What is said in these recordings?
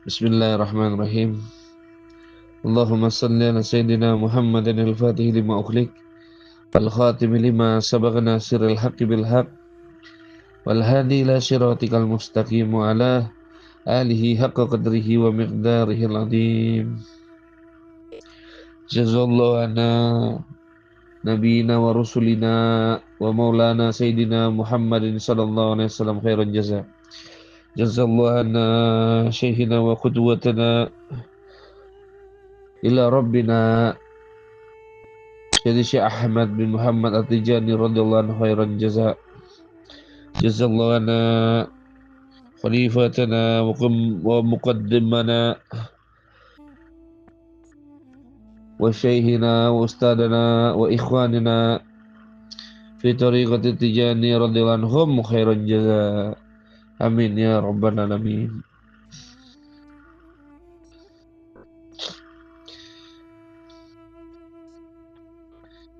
Bismillahirrahmanirrahim. Allahumma salli ala Sayyidina Muhammadin al-Fatih lima ukhlik wal-khatimi lima sabagha nasiril haqqi bil haqq wal-hadi ila siratikal mustaqim wa ala alihi haqqa qadrihi wa miqdarihi al-azim. Jazallahu anna nabiyina wa rusulina wa maulana Sayyidina Muhammadin sallallahu alaihi wasallam khairan jaza. Jazallahu anna syekhina wa qudwatana ila rabbina Jadi Syekh Ahmad bin Muhammad At-Tijani radhiyallahu anhu khairan jaza. Jazallahu anna khalifatana wa muqaddimana wa syekhina wa ustadana wa ikhwanina fi tariqati Tijani radhiyallahu anhum khairan jaza. Amin ya rabbal alamin.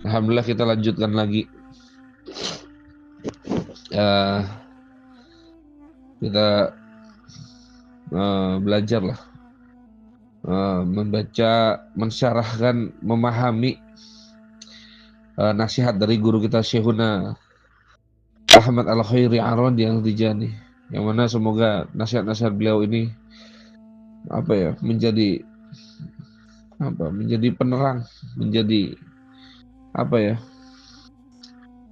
Alhamdulillah kita lanjutkan lagi. Kita belajar lah membaca, mensyarahkan, memahami nasihat dari guru kita Syekhuna Ahmad Al-Khairi Arandi Al-Tijani, yang mana semoga nasihat-nasihat beliau ini menjadi penerang, menjadi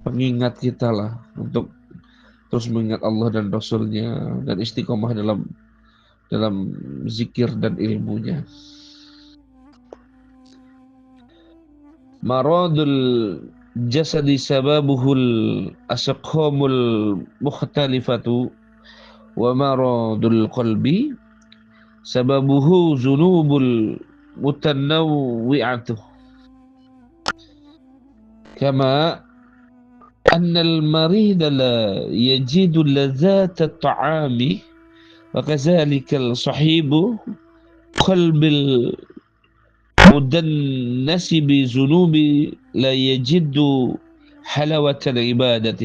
pengingat kita lah untuk terus mengingat Allah dan Rasulnya dan istiqomah dalam zikir dan ilmunya. Maradul jasadi sababuhul asqamul mukhtalifatu wa maradul qalbi sababuhu zunubul mutanawwi'atu kama أن المريض لا يجد لذات الطعام وكذلك الصحيب قلب المدنس بذنوب لا يجد حلاوة العبادة.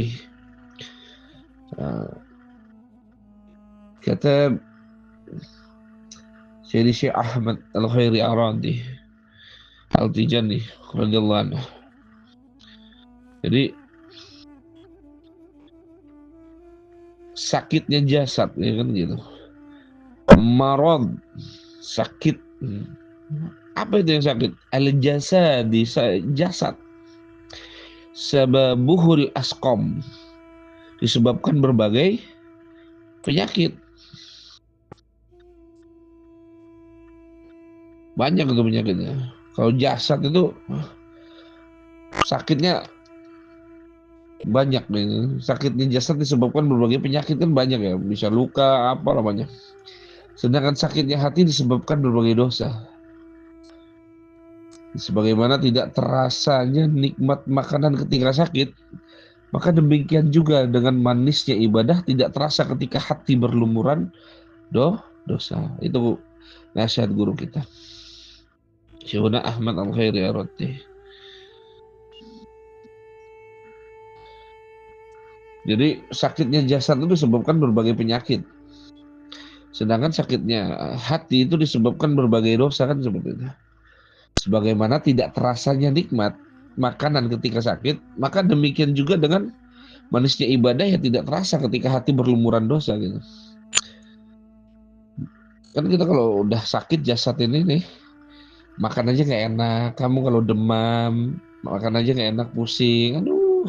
كتاب Syekh Ahmad Al-Khairi Arandi Al-Tijani radhiyallahu anhu. Jadi sakitnya jasad, ya kan gitu. Marad, sakit. Apa itu yang sakit? Al-jasadi, jasad. Sababuhul asqam, disebabkan berbagai penyakit. Banyak itu penyakitnya. Kalau jasad itu sakitnya banyak nih. Sakitnya jasad disebabkan berbagai penyakit kan banyak ya, bisa luka apalah banyak. Sedangkan sakitnya hati disebabkan berbagai dosa. Sebagaimana tidak terasanya nikmat makanan ketika sakit, maka demikian juga dengan manisnya ibadah tidak terasa ketika hati berlumuran dosa. Itu nasihat guru kita Syekhuna Ahmad Al-Khairi Arandi. Jadi sakitnya jasad itu disebabkan berbagai penyakit. Sedangkan sakitnya hati itu disebabkan berbagai dosa kan seperti itu. Sebagaimana tidak terasanya nikmat makanan ketika sakit, maka demikian juga dengan manisnya ibadah yang tidak terasa ketika hati berlumuran dosa gitu. Kan kita kalau udah sakit jasad ini nih, makan aja gak enak. Kamu kalau demam, makan aja gak enak, pusing. Aduh,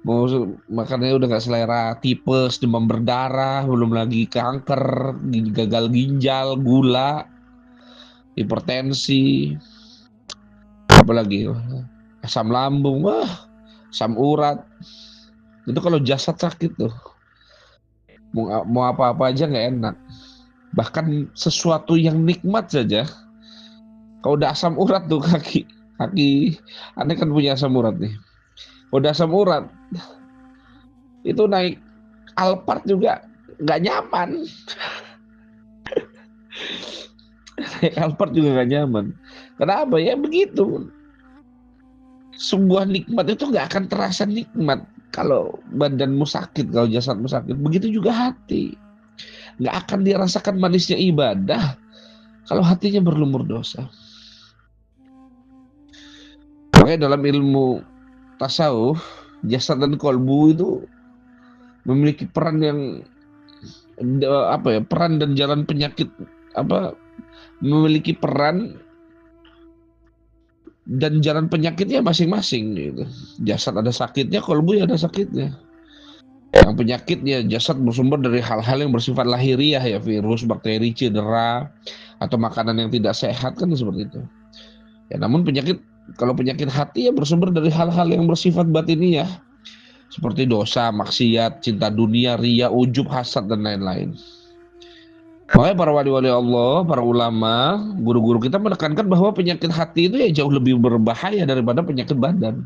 mau makannya udah gak selera, tipes, demam berdarah, belum lagi kanker, gagal ginjal, gula, hipertensi, apalagi asam lambung, asam urat. Itu kalau jasad sakit tuh, mau apa-apa aja gak enak. Bahkan sesuatu yang nikmat saja, kalau udah asam urat tuh kaki, aneh kan punya asam urat nih. Kalau udah asam urat, itu naik Alphard juga nggak nyaman. Naik Alphard juga nggak nyaman. Kenapa ya begitu? Sebuah nikmat itu nggak akan terasa nikmat kalau badanmu sakit, kalau jasadmu sakit. Begitu juga hati. nggak akan dia rasakan manisnya ibadah kalau hatinya berlumur dosa. Makanya dalam ilmu tasawuf, jasad dan kolbu itu memiliki peran yang peran dan jalan penyakit memiliki peran dan jalan penyakitnya masing-masing gitu. Jasad ada sakitnya, kolbu ya ada sakitnya. Yang penyakitnya jasad bersumber dari hal-hal yang bersifat lahiriah ya, virus, bakteri, cedera, atau makanan yang tidak sehat kan seperti itu. Ya, namun kalau penyakit hati ya bersumber dari hal-hal yang bersifat batiniah seperti dosa, maksiat, cinta dunia, riya, ujub, hasad dan lain-lain. Makanya para wali-wali Allah, para ulama, guru-guru kita menekankan bahwa penyakit hati itu ya jauh lebih berbahaya daripada penyakit badan.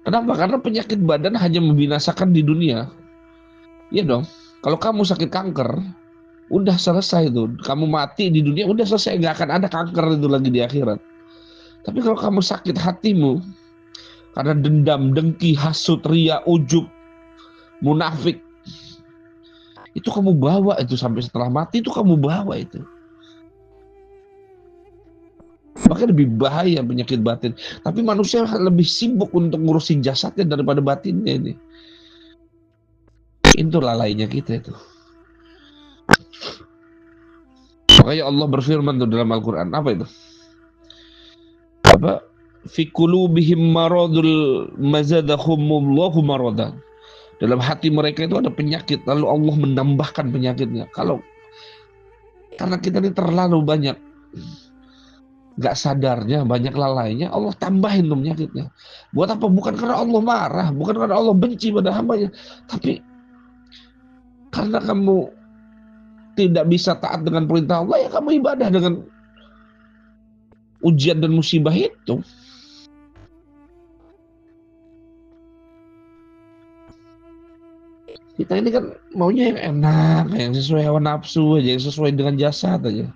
Kenapa? Karena penyakit badan hanya membinasakan di dunia. Iya dong. Kalau kamu sakit kanker, udah selesai itu. Kamu mati di dunia, udah selesai. Nggak akan ada kanker itu lagi di akhirat. Tapi kalau kamu sakit hatimu, karena dendam, dengki, hasut, ria, ujub, munafik, itu kamu bawa itu sampai setelah mati itu kamu bawa itu. Makanya lebih bahaya penyakit batin. Tapi manusia lebih sibuk untuk ngurusin jasadnya daripada batinnya ini. Itu lalainya kita itu. Makanya Allah berfirman tuh dalam Al-Quran. Apa itu? Apa? Fi qulubihim maradul mazadahumullahu maradan. Dalam hati mereka itu ada penyakit, lalu Allah menambahkan penyakitnya. Karena kita ini terlalu banyak gak sadarnya, banyak lalainya, Allah tambahin tuh penyakitnya. Buat apa? Bukan karena Allah marah, bukan karena Allah benci pada hambanya, tapi karena kamu tidak bisa taat dengan perintah Allah, ya kamu ibadah dengan ujian dan musibah itu. Kita ini kan maunya yang enak, yang sesuai hawa nafsu aja, yang sesuai dengan jasad aja.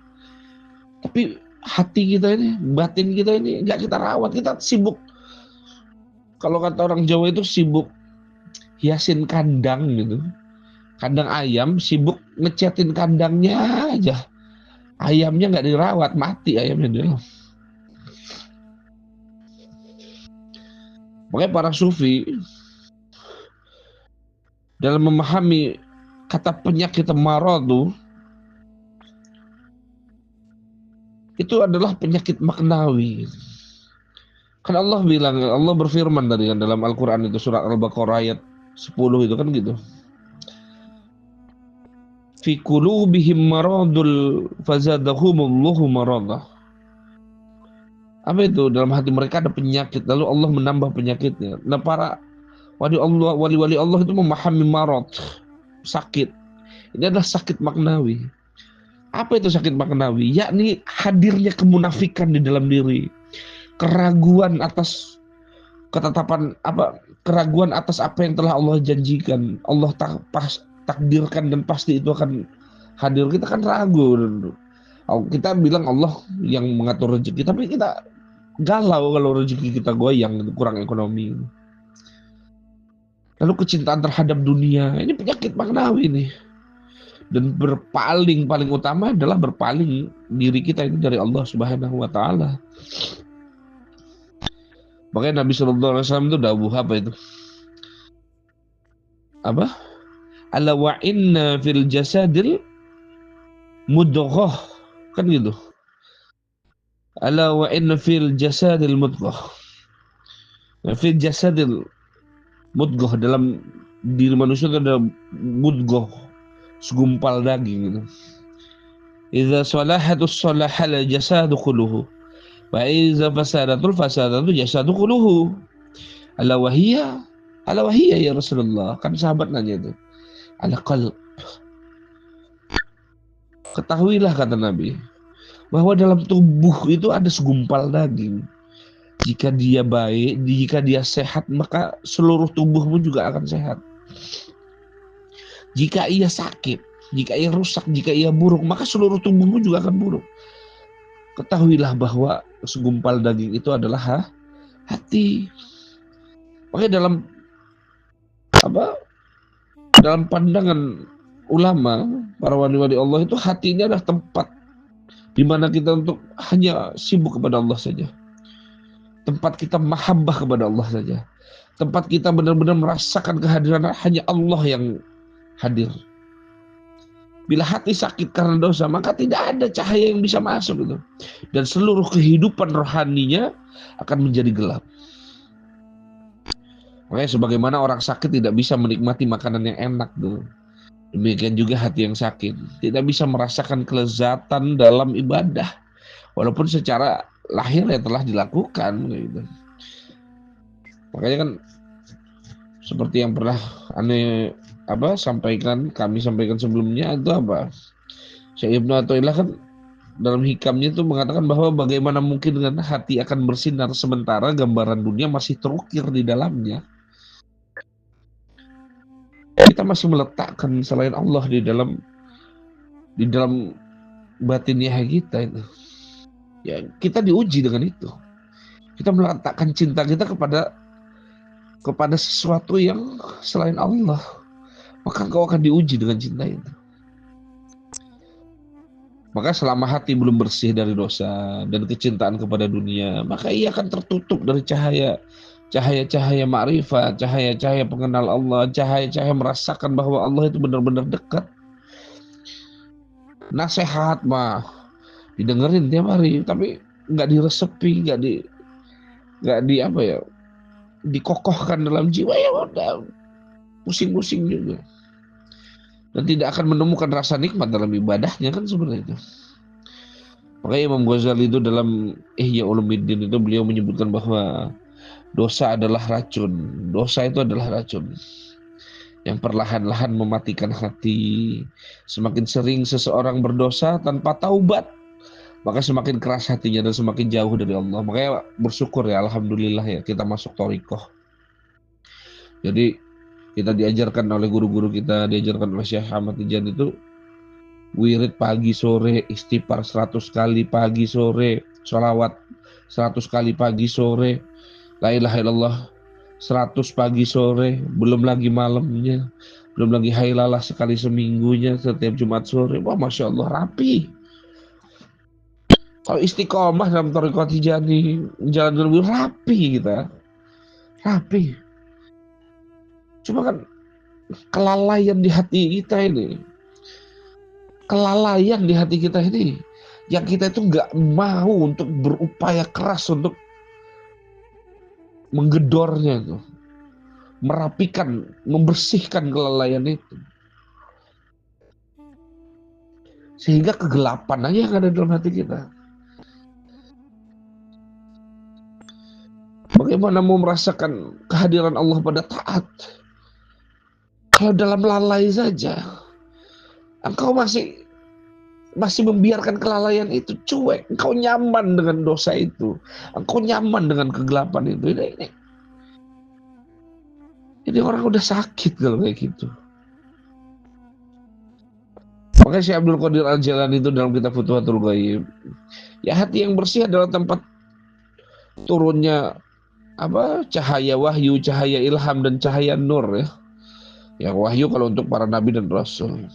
Tapi hati kita ini, batin kita ini nggak kita rawat, kita sibuk. Kalau kata orang Jawa itu sibuk hiasin kandang gitu. Kandang ayam, sibuk ngecatin kandangnya aja. Ayamnya nggak dirawat, mati ayamnya dia. Makanya para sufi dalam memahami kata penyakit maradu itu adalah penyakit maknawi. Kan Allah bilang, Allah berfirman tadi kan dalam Al-Quran itu surat Al-Baqarah ayat 10 itu kan gitu. Fi qulubihim maradul fazadahumullahu maradah. Apa itu? Dalam hati mereka ada penyakit, lalu Allah menambah penyakitnya. Nah, para wali-wali Allah itu memahami marad, sakit. Ini adalah sakit maknawi. Apa itu sakit maknawi? Yakni hadirnya kemunafikan di dalam diri. Keraguan atas ketetapan keraguan atas apa yang telah Allah janjikan, Allah takdirkan dan pasti itu akan hadir. Kita kan ragu. Kita bilang Allah yang mengatur rezeki, tapi kita galau kalau rezeki kita goyang, kurang ekonomi. Lalu kecintaan terhadap dunia, ini penyakit maknawi nih. Dan paling utama adalah berpaling diri kita ini dari Allah Subhanahu wa taala. Makanya Nabi Shallallahu Alaihi Wasallam itu dawuh apa itu? Apa? Ala wa inna fil jasadil mudghah, kan gitu. Ala wa inna fil jasadil mudghah. Fil jasadil mudghah, dalam diri manusia itu ada mudghah, segumpal daging gitu. Idza salahatus salahal jasadu kulluhu. Wa idza fasadatul fasadatu jasadu kulluhu. Ala wahiyya ya Rasulullah. Kan sahabat nanya itu. Ala qalb. Ketahuilah kata Nabi, bahwa dalam tubuh itu ada segumpal daging. Jika dia baik, jika dia sehat, maka seluruh tubuhmu juga akan sehat. Jika ia sakit, jika ia rusak, jika ia buruk, maka seluruh tubuhmu juga akan buruk. Ketahuilah bahwa segumpal daging itu adalah hati. Makanya dalam pandangan ulama, para wali-wali Allah itu hatinya adalah tempat di mana kita untuk hanya sibuk kepada Allah saja. Tempat kita mahabbah kepada Allah saja. Tempat kita benar-benar merasakan kehadiran hanya Allah yang hadir. Bila hati sakit karena dosa, maka tidak ada cahaya yang bisa masuk itu. Dan seluruh kehidupan rohaninya akan menjadi gelap. Makanya sebagaimana orang sakit tidak bisa menikmati makanan yang enak tuh. Demikian juga hati yang sakit tidak bisa merasakan kelezatan dalam ibadah. Walaupun secara lahir ya telah dilakukan gitu. Makanya kan seperti yang pernah kami sampaikan sebelumnya itu apa? Syekh Ibnu Athaillah kan dalam hikamnya itu mengatakan bahwa bagaimana mungkin dengan hati akan bersinar sementara gambaran dunia masih terukir di dalamnya. Kita masih meletakkan selain Allah di dalam batinnya kita itu. Ya, kita diuji dengan itu. Kita meletakkan cinta kita kepada sesuatu yang selain Allah. Maka kau akan diuji dengan cinta itu. Maka selama hati belum bersih dari dosa dan kecintaan kepada dunia, maka ia akan tertutup dari cahaya-cahaya ma'rifat, cahaya-cahaya pengenal Allah, cahaya-cahaya merasakan bahwa Allah itu benar-benar dekat. Nasihat mah didengerin tiap hari, tapi nggak diresepi, nggak dikokohkan dalam jiwa, ya udah pusing-pusing juga. Dan tidak akan menemukan rasa nikmat dalam ibadahnya kan sebenarnya itu. Makanya Imam Ghazali itu dalam Ihya Ulumuddin itu beliau menyebutkan bahwa dosa adalah racun. Dosa itu adalah racun yang perlahan-lahan mematikan hati. Semakin sering seseorang berdosa tanpa taubat, maka semakin keras hatinya dan semakin jauh dari Allah. Makanya bersyukur ya, alhamdulillah ya kita masuk thariqah. Jadi kita diajarkan oleh guru-guru kita, diajarkan oleh Syekh Ahmad Tijani itu wirid pagi sore, istighfar 100 kali pagi sore, sholawat 100 kali pagi sore, la ilaha illallah 100 pagi sore, belum lagi malamnya, belum lagi hailalah sekali seminggunya setiap Jumat sore. Wah, Masya Allah, rapi. Kalau istiqomah dalam thariqah Tijani, jalan rapi kita, rapi. Cuma kan kelalaian di hati kita ini, yang kita itu nggak mau untuk berupaya keras untuk menggedornya itu, merapikan, membersihkan kelalaian itu, sehingga kegelapan aja yang ada dalam hati kita. Bagaimana mau merasakan kehadiran Allah pada taat kalau dalam lalai saja engkau masih membiarkan kelalaian itu, cuek, engkau nyaman dengan dosa itu, engkau nyaman dengan kegelapan itu. Ini orang udah sakit kalau kayak gitu. Makanya Syekh Abdul Qadir Al-Jilani itu dalam kitab Futuhatul Ghaib, ya hati yang bersih adalah tempat turunnya cahaya wahyu, cahaya ilham, dan cahaya nur ya. Yang wahyu kalau untuk para nabi dan rasul,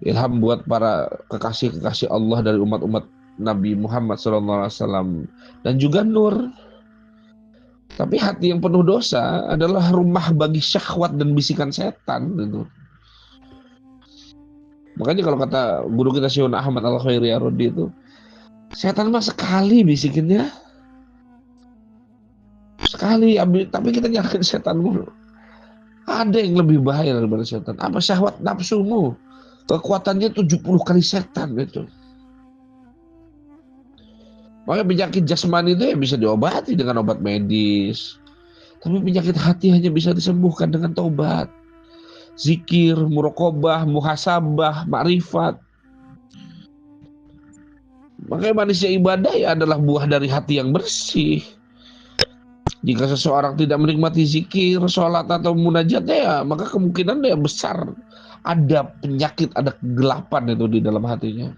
ilham buat para kekasih-kekasih Allah dari umat-umat Nabi Muhammad SAW, dan juga nur. Tapi hati yang penuh dosa adalah rumah bagi syahwat dan bisikan setan gitu. Makanya kalau kata guru kita Syekh Ahmad Al-Khairi Ar-Rodi itu, setan mah sekali bisikinnya, sekali ambil, tapi kita nyalahin setan mulu. Ada yang lebih bahaya daripada setan. Apa? Syahwat nafsumu, kekuatannya 70 kali setan gitu. Makanya penyakit jasmani itu ya bisa diobati dengan obat medis, tapi penyakit hati hanya bisa disembuhkan dengan taubat, zikir, muraqabah, muhasabah, ma'rifat. Makanya manisnya ibadah ya adalah buah dari hati yang bersih. Jika seseorang tidak menikmati zikir, sholat, atau munajat ya, maka kemungkinan dia besar ada penyakit, ada kegelapan itu di dalam hatinya.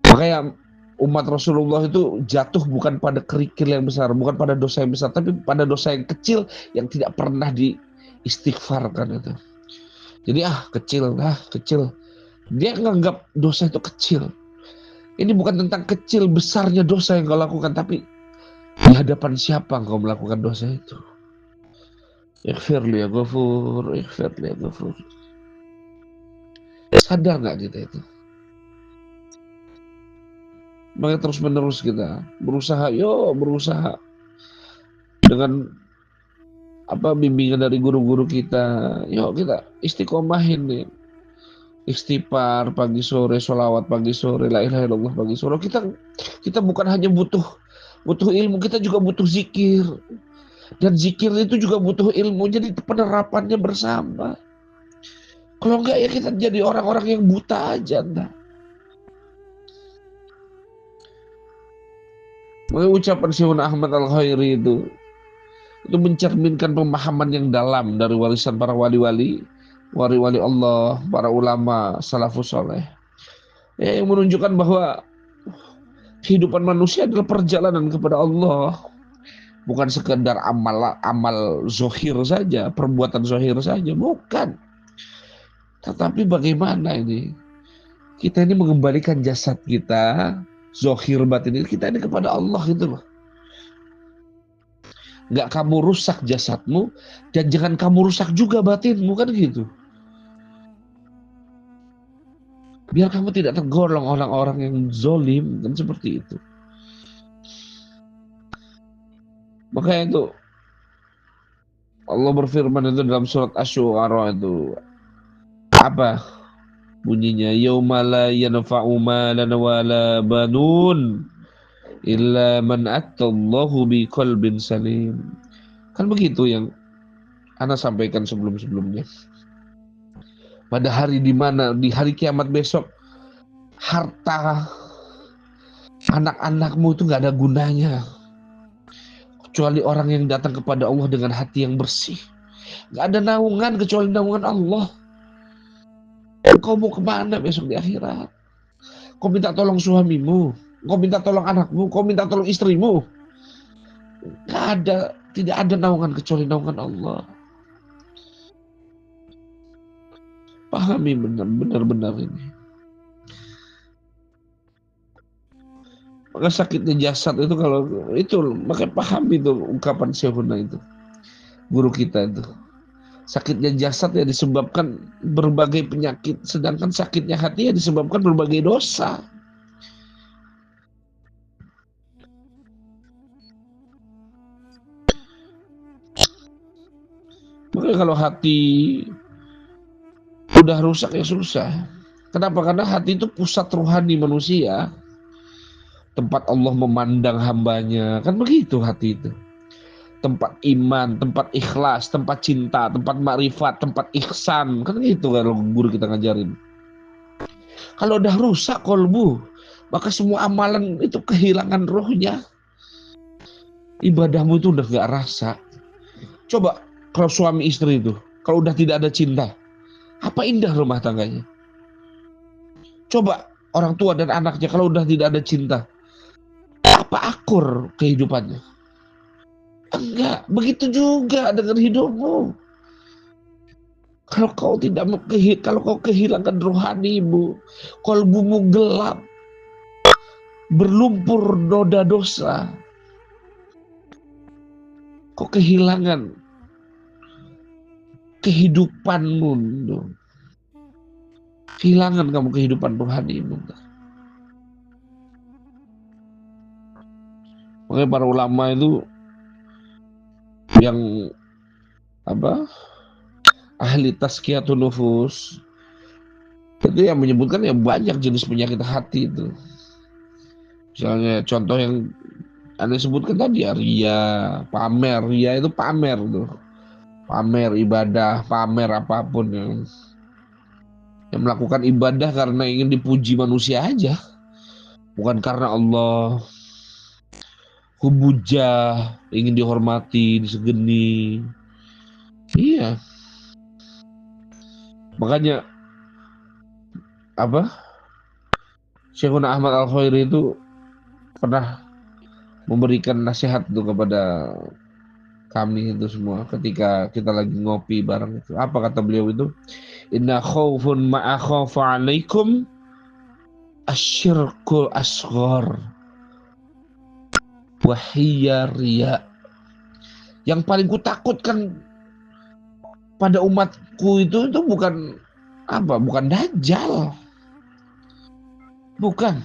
Makanya umat Rasulullah itu jatuh bukan pada kerikil yang besar, bukan pada dosa yang besar, tapi pada dosa yang kecil yang tidak pernah diistighfarkan itu. Jadi kecil. Dia nganggap dosa itu kecil. Ini bukan tentang kecil besarnya dosa yang kau lakukan, tapi di hadapan siapa engkau melakukan dosa itu. Ighfir li ya Ghafur, ighfir li ya Ghafur. Sadar nggak kita itu? Makanya terus menerus kita berusaha dengan bimbingan dari guru-guru kita. Yuk kita istiqomahin nih. Istighfar pagi sore, sholawat pagi sore, la ilaha illallah pagi sore. Kita bukan hanya butuh ilmu, kita juga butuh zikir. Dan zikir itu juga butuh ilmu, jadi penerapannya bersama. Kalau enggak ya kita jadi orang-orang yang buta aja. Makanya ucapan Syekh Ahmad Al-Khairi itu mencerminkan pemahaman yang dalam dari warisan para wali-wali Allah, para ulama salafus saleh. Yang menunjukkan bahwa kehidupan manusia adalah perjalanan kepada Allah. Bukan sekedar amal zohir saja, perbuatan zohir saja, bukan. Tetapi bagaimana ini? Kita ini mengembalikan jasad kita, zohir batin kita ini kepada Allah gitu loh. Gak kamu rusak jasadmu, dan jangan kamu rusak juga batinmu, kan gitu. Biar kamu tidak tergolong orang-orang yang zolim, kan seperti itu. Makanya itu Allah berfirman itu dalam surat Asy-Syu'ara itu apa bunyinya? Yauma la yanfa'u malan wala banun illa man atallahu biqalbin salim. Kan begitu yang Ana sampaikan sebelum-sebelumnya. Pada hari di mana di hari kiamat besok harta anak-anakmu itu nggak ada gunanya kecuali orang yang datang kepada Allah dengan hati yang bersih. Nggak ada naungan kecuali naungan Allah. Kau mau kemana besok di akhirat? Kau minta tolong suamimu, kau minta tolong anakmu, kau minta tolong istrimu. Nggak ada, tidak ada naungan kecuali naungan Allah. Pahami benar-benar ini. Maka sakitnya jasad itu kalau itu, makanya pahami itu ungkapan Syekhuna itu, guru kita itu. Sakitnya jasad ya disebabkan berbagai penyakit, sedangkan sakitnya hati ya disebabkan berbagai dosa. Makanya kalau hati udah rusak ya susah. Kenapa? Karena hati itu pusat rohani manusia. Tempat Allah memandang hambanya. Kan begitu hati itu. Tempat iman, tempat ikhlas, tempat cinta, tempat makrifat, tempat ihsan. Kan gitu kalau guru kita ngajarin. Kalau udah rusak kolbu, maka semua amalan itu kehilangan rohnya. Ibadahmu itu udah gak rasa. Coba kalau suami istri itu, kalau udah tidak ada cinta, apa indah rumah tangganya? Coba orang tua dan anaknya kalau udah tidak ada cinta, apa akur kehidupannya? Enggak, begitu juga dengan hidupmu. Kalau kau kehilangan rohanimu, kolbumu gelap, berlumpur noda dosa, kau kehilangan kehidupanmu. Kehilangan kamu kehidupan rohanimu. Makanya para ulama itu yang ahli tazkiyatun nufus itu yang menyebutkan ya banyak jenis penyakit hati itu. Misalnya contoh yang Anda sebutkan tadi ya, ria, pamer. Ria itu pamer tuh, pamer ibadah, pamer apapun yang melakukan ibadah karena ingin dipuji manusia aja, bukan karena Allah. Hubujah, ingin dihormati, disegeni. Iya. Makanya Syekhuna Ahmad Al-Khairi itu pernah memberikan nasihat tuh kepada kami itu semua ketika kita lagi ngopi bareng itu. Apa kata beliau itu? Inna khaufun ma'a khaufa alaikum asyirkul asghar wahiyya riya. Yang paling kutakutkan pada umatku itu bukan apa? Bukan dajjal. Bukan.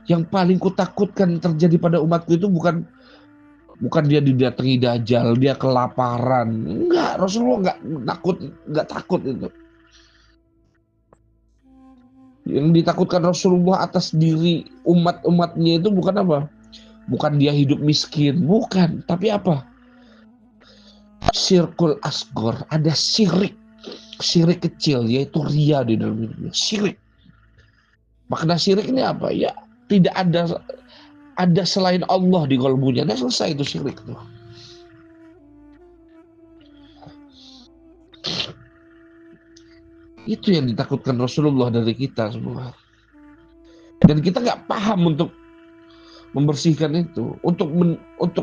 Yang paling kutakutkan terjadi pada umatku itu bukan dia didatangi dajjal, dia kelaparan. Enggak, Rasulullah enggak takut itu. Yang ditakutkan Rasulullah atas diri umat-umatnya itu bukan apa? Bukan dia hidup miskin, bukan. Tapi apa? Syirkul asgor, ada syirik. Syirik kecil, yaitu riya di dalam hidupnya. Syirik. Makna syirik ini apa? Ya, tidak ada selain Allah di kalbunya. Nah, selesai itu syirik tuh. Itu yang ditakutkan Rasulullah dari kita semua. Dan kita nggak paham untuk membersihkan itu, untuk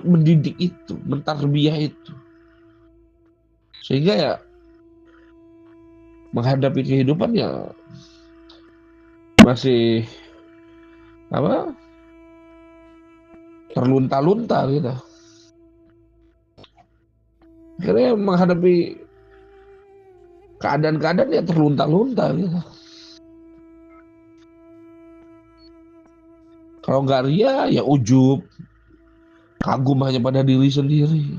mendidik itu, mentarbiyah itu. Sehingga ya menghadapi kehidupan ya masih apa? Terlunta-lunta gitu. Akhirnya menghadapi keadaan-keadaan ya terlunta-lunta gitu. Kalau nggak ria ya ujub, kagum hanya pada diri sendiri.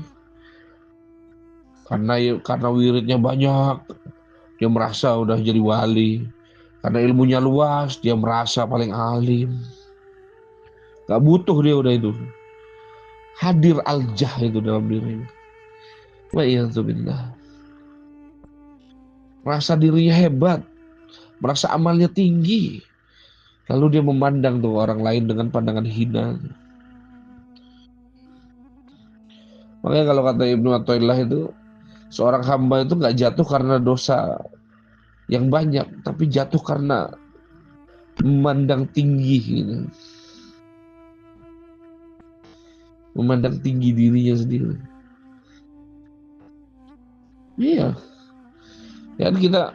Karena wiridnya banyak, dia merasa udah jadi wali. Karena ilmunya luas, dia merasa paling alim. Gak butuh dia udah itu. Hadir aljah itu dalam dirinya. Wa'iyadzubillah. Merasa dirinya hebat, merasa amalnya tinggi. Lalu dia memandang tuh orang lain dengan pandangan hina. Makanya kalau kata Ibnu Athaillah itu, seorang hamba itu gak jatuh karena dosa yang banyak, tapi jatuh karena memandang tinggi gitu. Memandang tinggi dirinya sendiri. Iya. Ya kita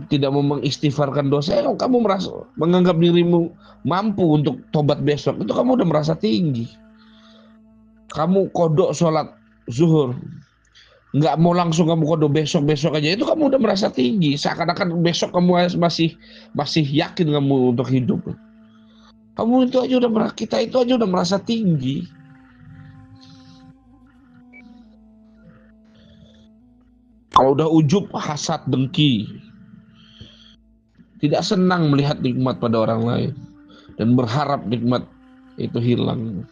tidak mau mengistighfarkan dosa, kamu merasa menganggap dirimu mampu untuk tobat besok, itu kamu udah merasa tinggi. Kamu kodok sholat zuhur, nggak mau langsung kamu kodok besok aja, itu kamu udah merasa tinggi. Seakan-akan besok kamu masih yakin kamu untuk hidup. Kamu itu aja kita itu aja udah merasa tinggi. Kalau udah ujub, hasad, dengki, tidak senang melihat nikmat pada orang lain dan berharap nikmat itu hilang.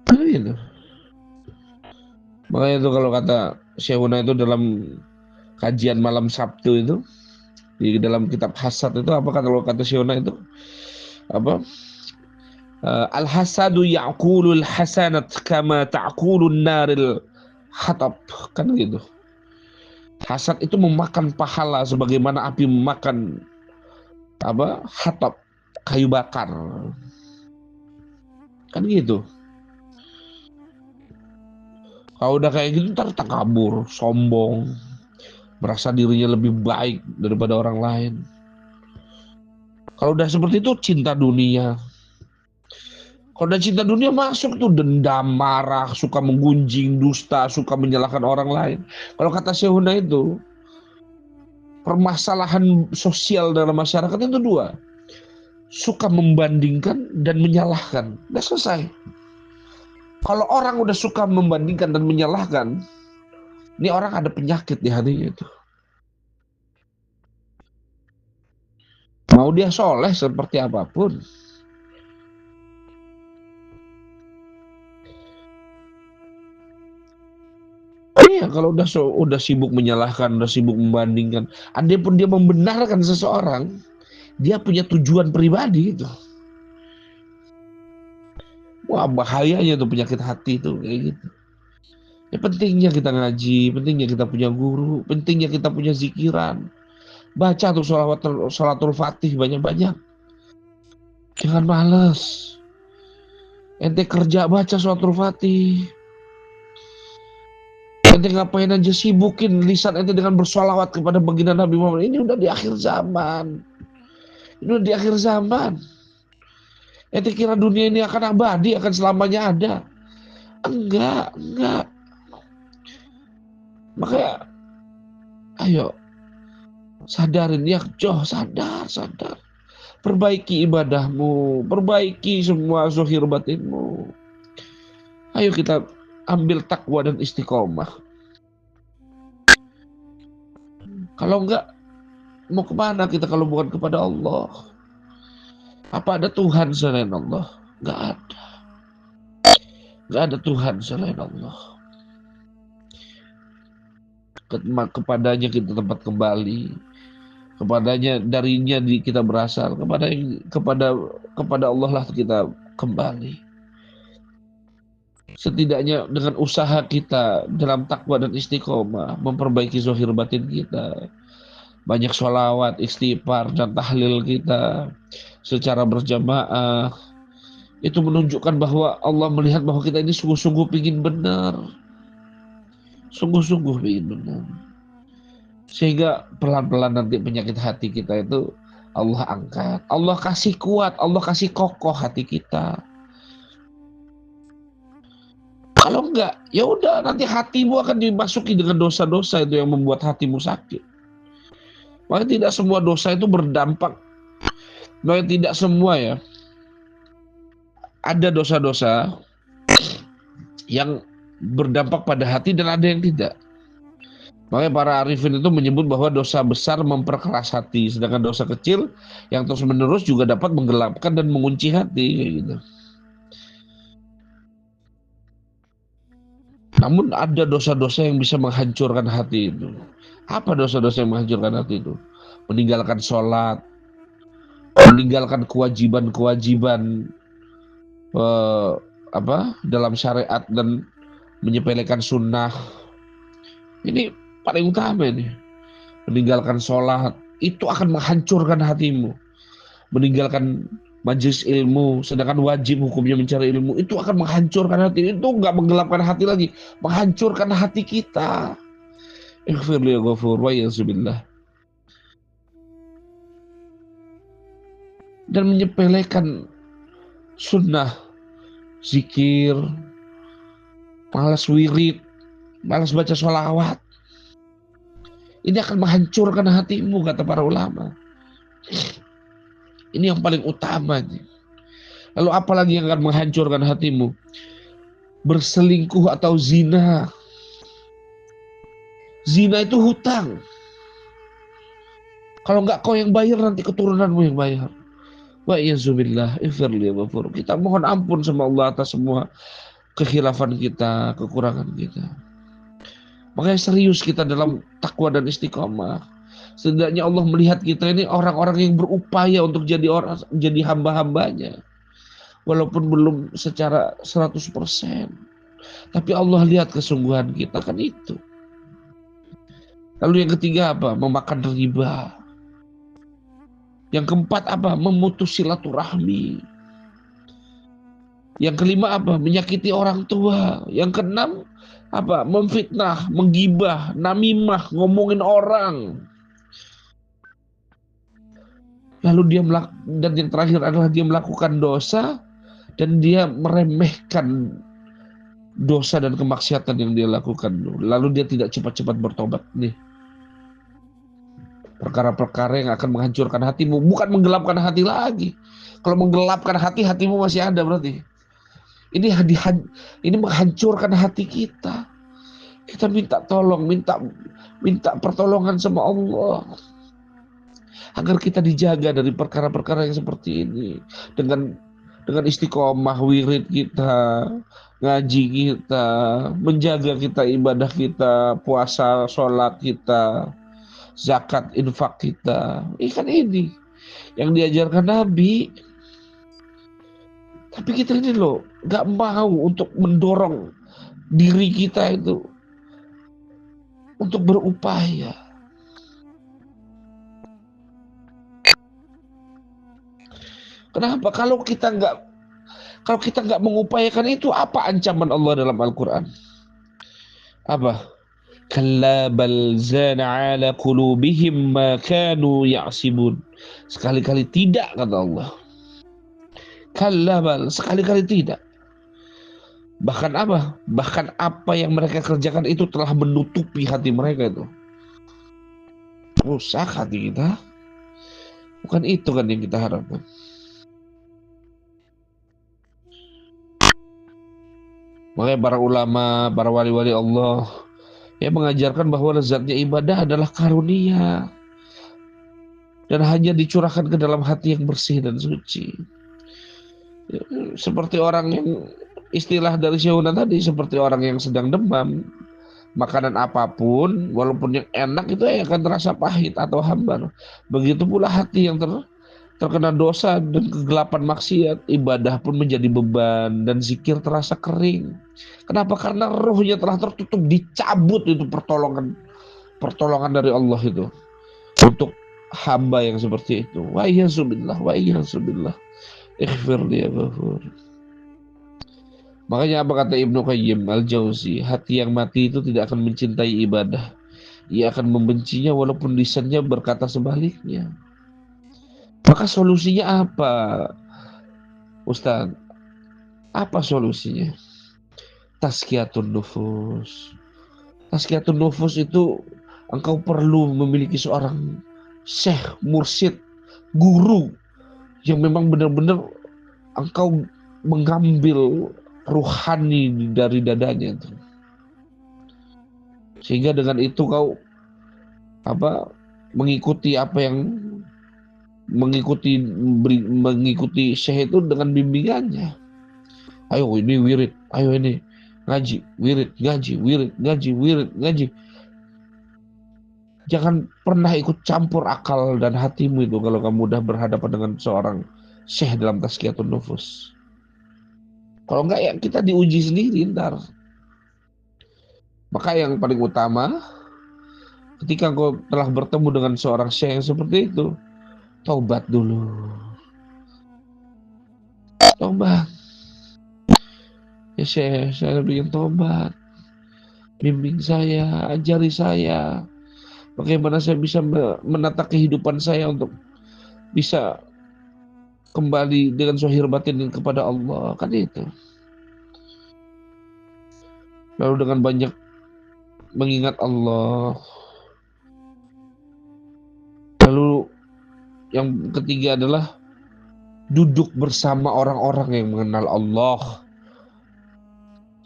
Nah, gitu. Makanya itu kalau kata Syekhuna itu dalam kajian malam Sabtu itu di dalam kitab Hasad itu apa kata Syekhuna itu apa? Al-hasadu ya'kulul hasanat kama ta'kulun naril hatab, kan gitu. Hasad itu memakan pahala sebagaimana api memakan apa? Hatab, kayu bakar. Kan gitu. Kalau udah kayak gitu ntar takabur, sombong, merasa dirinya lebih baik daripada orang lain. Kalau udah seperti itu cinta dunia. Kalau udah cinta dunia masuk tuh dendam, marah, suka menggunjing, dusta, suka menyalahkan orang lain. Kalau kata Syekhuna itu, permasalahan sosial dalam masyarakat itu dua. Suka membandingkan dan menyalahkan. Udah selesai. Kalau orang udah suka membandingkan dan menyalahkan, ini orang ada penyakit di hatinya itu. Mau dia soleh seperti apapun, iya, kalau udah sibuk menyalahkan, udah sibuk membandingkan, andai pun dia membenarkan seseorang, dia punya tujuan pribadi itu. Wah, bahayanya tuh penyakit hati itu kayak gitu. Ya pentingnya kita ngaji, pentingnya kita punya guru, pentingnya kita punya zikiran. Baca tuh sholatul fatih banyak-banyak. Jangan males. Ente kerja baca sholatul fatih. Ente ngapain aja sibukin lisan ente dengan bersolawat kepada baginda Nabi Muhammad. Ini udah di akhir zaman. Ini udah di akhir zaman. Ente kira dunia ini akan abadi, akan selamanya ada? Enggak, enggak. Makanya, ayo, sadarin ya, sadar. Perbaiki ibadahmu, perbaiki semua zahir batinmu. Ayo kita ambil takwa dan istiqomah. Kalau enggak, mau kemana kita kalau bukan kepada Allah? Apa ada Tuhan selain Allah? Enggak ada. Enggak ada Tuhan selain Allah. Kepadanya kita tempat kembali. Kepadanya, darinya kita berasal. Kepada Allah lah kita kembali. Setidaknya dengan usaha kita dalam takwa dan istiqomah, memperbaiki zahir batin kita, banyak sholawat, istighfar, dan tahlil kita secara berjamaah, itu menunjukkan bahwa Allah melihat bahwa kita ini sungguh-sungguh ingin benar, sungguh-sungguh ingin benar, sehingga pelan-pelan nanti penyakit hati kita itu Allah angkat, Allah kasih kuat, Allah kasih kokoh hati kita. Kalau enggak, ya udah, nanti hatimu akan dimasuki dengan dosa-dosa itu yang membuat hatimu sakit. Makanya tidak semua dosa itu berdampak. Makanya tidak semua ya. Ada dosa-dosa yang berdampak pada hati dan ada yang tidak. Makanya para arifin itu menyebut bahwa dosa besar memperkeras hati, sedangkan dosa kecil yang terus-menerus juga dapat menggelapkan dan mengunci hati, kayak gitu. Namun ada dosa-dosa yang bisa menghancurkan hati itu. Apa dosa-dosa yang menghancurkan hati itu? Meninggalkan sholat, meninggalkan kewajiban-kewajiban dalam syariat dan menyepelekan sunnah. Ini paling utama ini. Meninggalkan sholat itu akan menghancurkan hatimu. Meninggalkan majelis ilmu, sedangkan wajib hukumnya mencari ilmu, itu akan menghancurkan hati. Itu nggak menggelapkan hati lagi, menghancurkan hati kita. Ighfir li ghafur wa yazubillah. Dan menyepelekan sunnah, zikir, malas wirid, malas baca sholawat. Ini akan menghancurkan hatimu, kata para ulama. Ini yang paling utamanya. Lalu apalagi yang akan menghancurkan hatimu? Berselingkuh atau zina. Zina itu hutang. Kalau nggak kau yang bayar, nanti keturunanmu yang bayar. Wa iyazubillah, ifirli wafur. Kita mohon ampun sama Allah atas semua kekhilafan kita, kekurangan kita. Makanya serius kita dalam takwa dan istiqomah. Setidaknya Allah melihat kita ini orang-orang yang berupaya untuk jadi hamba-hambanya. Walaupun belum secara 100%. Tapi Allah lihat kesungguhan kita, kan itu. Lalu yang ketiga apa? Memakan riba. Yang keempat apa? Memutus silaturahmi. Yang kelima apa? Menyakiti orang tua. Yang keenam apa? Memfitnah, menggibah, namimah, ngomongin orang. Lalu dan yang terakhir adalah dia melakukan dosa dan dia meremehkan dosa dan kemaksiatan yang dia lakukan. Lalu dia tidak cepat-cepat bertobat. Nih, perkara-perkara yang akan menghancurkan hatimu, bukan menggelapkan hati lagi. Kalau menggelapkan hati, hatimu masih ada berarti. Ini menghancurkan hati kita. Kita minta tolong, minta pertolongan sama Allah agar kita dijaga dari perkara-perkara yang seperti ini. Dengan istiqomah wirid kita, ngaji kita, menjaga kita ibadah kita, puasa, sholat kita, zakat, infak kita. Ikan ini yang diajarkan Nabi. Tapi kita ini loh gak mau untuk mendorong diri kita itu untuk berupaya. Kenapa? Kalau kita nggak mengupayakan itu, apa ancaman Allah dalam Al-Quran? Apa? Kalla bal zana ala qulubihim ma kanu ya'sibun. Sekali-kali tidak, kata Allah. Kalla bal, sekali-kali tidak. Bahkan apa? Bahkan apa yang mereka kerjakan itu telah menutupi hati mereka itu. Rusak hati kita. Bukan itu kan yang kita harapkan. Makanya para ulama, para wali-wali Allah yang mengajarkan bahwa lezatnya ibadah adalah karunia dan hanya dicurahkan ke dalam hati yang bersih dan suci. Seperti orang yang istilah dari Syauna tadi, seperti orang yang sedang demam, makanan apapun walaupun yang enak itu akan terasa pahit atau hambar. Begitu pula hati yang terkena dosa dan kegelapan maksiat, ibadah pun menjadi beban dan zikir terasa kering. Kenapa? Karena ruhnya telah tertutup, dicabut itu pertolongan dari Allah itu untuk hamba yang seperti itu. Wa iyyazubillah, wa iyyazubillah. Ighfir li ya ghafur. Makanya apa kata Ibnu Qayyim al-Jauzi, hati yang mati itu tidak akan mencintai ibadah. Ia akan membencinya walaupun lisannya berkata sebaliknya. Maka solusinya apa, Ustaz? Apa solusinya? Tazkiyatun nufus. Tazkiyatun nufus itu engkau perlu memiliki seorang syekh, mursyid, guru yang memang benar-benar engkau mengambil ruhani dari dadanya itu. Sehingga dengan itu kau mengikuti apa yang mengikuti syekh itu dengan bimbingannya. Ayo ini wirid, ayo ini ngaji, wirid, ngaji, wirid, ngaji, wirid, ngaji. Jangan pernah ikut campur akal dan hatimu itu kalau kamu udah berhadapan dengan seorang syekh dalam tazkiyatun nufus. Kalau enggak ya kita diuji sendiri ntar. Maka yang paling utama, ketika kau telah bertemu dengan seorang syekh yang seperti itu, taubat dulu. Taubat. Ya syekh, saya ingin taubat. Bimbing saya, ajari saya. Bagaimana saya bisa menata kehidupan saya untuk bisa kembali dengan zahir batin kepada Allah. Kan itu. Lalu dengan banyak mengingat Allah. Lalu yang ketiga adalah duduk bersama orang-orang yang mengenal Allah.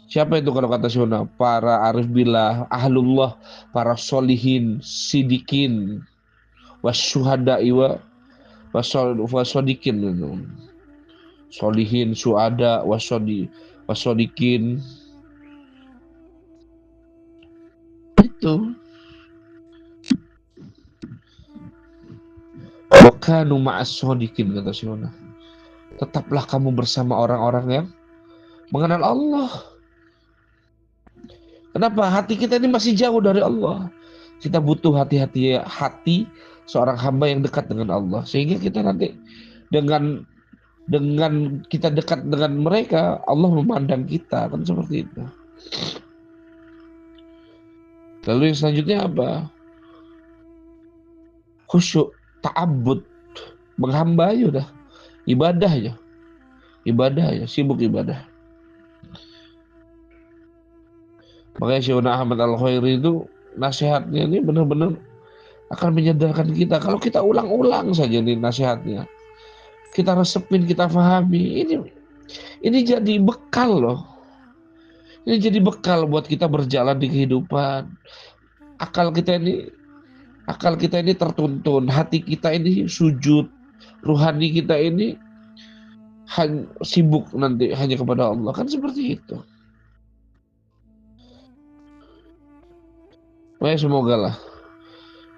Siapa itu kalau kata Syuna? Para arif billah, ahlullah, para solihin, sidikin, wasyuhada'i wasodikin. Solihin, syuhada, wasodikin. Itu. Wakanu ma'as sodikin, kata Syuna. Tetaplah kamu bersama orang-orang yang mengenal Allah. Kenapa? Hati kita ini masih jauh dari Allah. Kita butuh hati seorang hamba yang dekat dengan Allah. Sehingga kita nanti dengan kita dekat dengan mereka, Allah memandang kita. Kan seperti itu. Lalu yang selanjutnya apa? Khusyuk, ta'abbud, menghamba aja udah. Ibadah aja, sibuk ibadah. Makanya Syaikhuna Ahmad Al-Khairi itu nasihatnya ini benar-benar akan menyadarkan kita. Kalau kita ulang-ulang saja nih nasihatnya, kita resepin, kita pahami, ini jadi bekal loh. Ini jadi bekal buat kita berjalan di kehidupan. Akal kita ini tertuntun, hati kita ini sujud, ruhani kita ini sibuk nanti hanya kepada Allah. Kan seperti itu.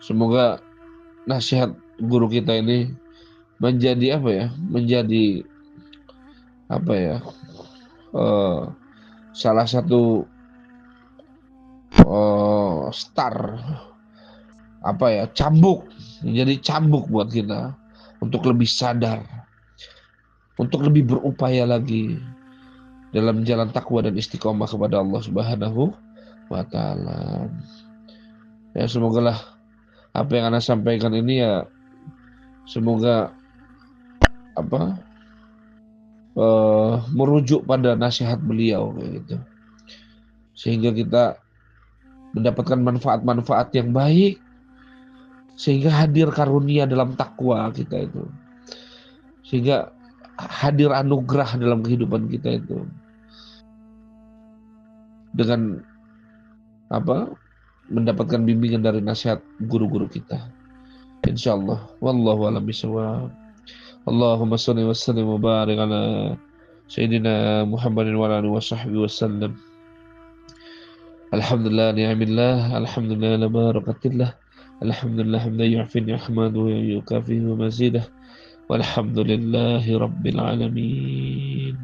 Semoga nasihat guru kita ini menjadi salah satu cambuk, menjadi cambuk buat kita untuk lebih sadar, untuk lebih berupaya lagi dalam jalan takwa dan istiqomah kepada Allah Subhanahu wa ta'ala. Ya semoga lah apa yang Anda sampaikan ini ya semoga apa merujuk pada nasihat beliau kayak gitu. Sehingga kita mendapatkan manfaat-manfaat yang baik, sehingga hadir karunia dalam takwa kita itu, sehingga hadir anugerah dalam kehidupan kita itu dengan apa mendapatkan bimbingan dari nasihat guru-guru kita. Insyaallah. Wallahu a'lam bishawab. Allahumma shalli wa sallim wa barik ala sayyidina Muhammadin wa ala alihi wa sahbihi wasallam. Alhamdulillah ni'amillah, alhamdulillah la barakatillah. Alhamdulillah hamdan yu'fi ni'matahu wa yukafi wa mazidah. Walhamdulillahi rabbil alamin.